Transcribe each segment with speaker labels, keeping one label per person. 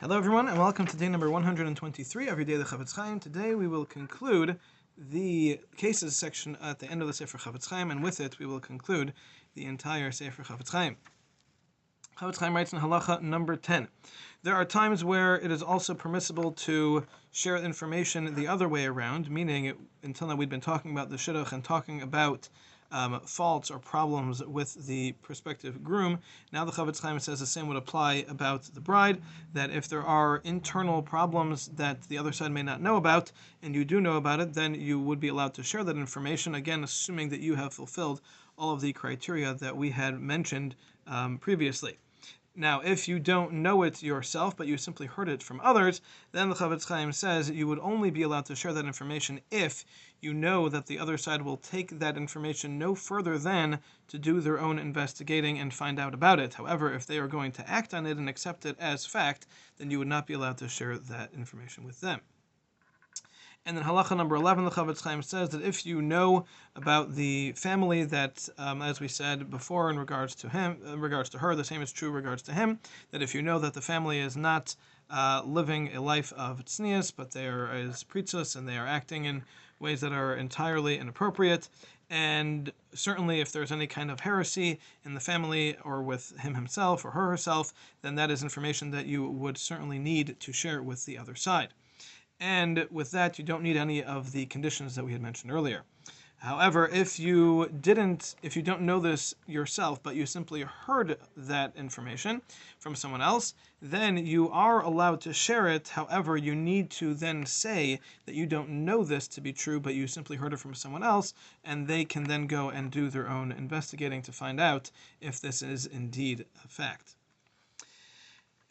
Speaker 1: Hello everyone and welcome to day number 123 of your Daily Chafetz Chaim. Today we will conclude the cases section at the end of the Sefer Chafetz Chaim, and with it we will conclude the entire Sefer Chafetz Chaim. Chafetz Chaim writes in halacha number 10. There are times where it is also permissible to share information the other way around, meaning until now we'd been talking about the shidduch and talking about faults or problems with the prospective groom. Now the Chafetz Chaim says the same would apply about the bride, that if there are internal problems that the other side may not know about, and you do know about it, then you would be allowed to share that information, again assuming that you have fulfilled all of the criteria that we had mentioned previously. Now, if you don't know it yourself, but you simply heard it from others, then the Chafetz Chaim says you would only be allowed to share that information if you know that the other side will take that information no further than to do their own investigating and find out about it. However, if they are going to act on it and accept it as fact, then you would not be allowed to share that information with them. And then halacha number 11, the Chafetz Chaim says that if you know about the family that, as we said before in regards to her, the same is true in regards to him, that if you know that the family is not living a life of tznius, but they are as pritzus and they are acting in ways that are entirely inappropriate, and certainly if there's any kind of heresy in the family or with him himself or her herself, then that is information that you would certainly need to share with the other side. And with that, you don't need any of the conditions that we had mentioned earlier. However, if you don't know this yourself, but you simply heard that information from someone else, then you are allowed to share it. However, you need to then say that you don't know this to be true, but you simply heard it from someone else, and they can then go and do their own investigating to find out if this is indeed a fact.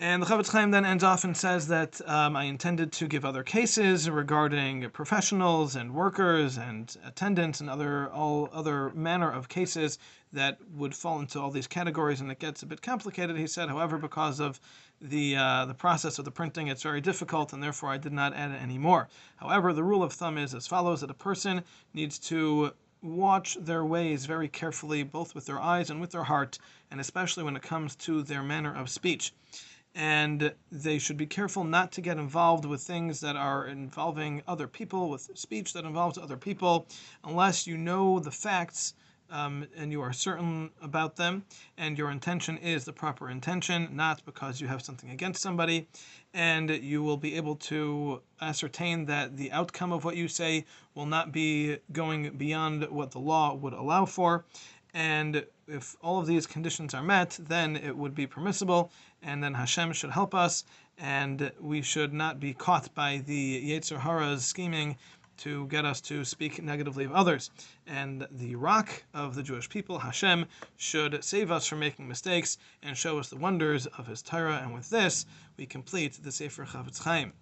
Speaker 1: And the Chafetz Chaim then ends off and says that I intended to give other cases regarding professionals and workers and attendants and all other manner of cases that would fall into all these categories, and it gets a bit complicated, he said. However, because of the process of the printing, it's very difficult, and therefore I did not add any more. However, the rule of thumb is as follows, that a person needs to watch their ways very carefully, both with their eyes and with their heart, and especially when it comes to their manner of speech. And they should be careful not to get involved with things that are involving other people, with speech that involves other people, unless you know the facts and you are certain about them, and your intention is the proper intention, not because you have something against somebody, and you will be able to ascertain that the outcome of what you say will not be going beyond what the law would allow for. And if all of these conditions are met, then it would be permissible, and then Hashem should help us, and we should not be caught by the Yetzer Hara's scheming to get us to speak negatively of others. And the rock of the Jewish people, Hashem, should save us from making mistakes and show us the wonders of His Torah. And with this, we complete the Sefer Chafetz Chaim.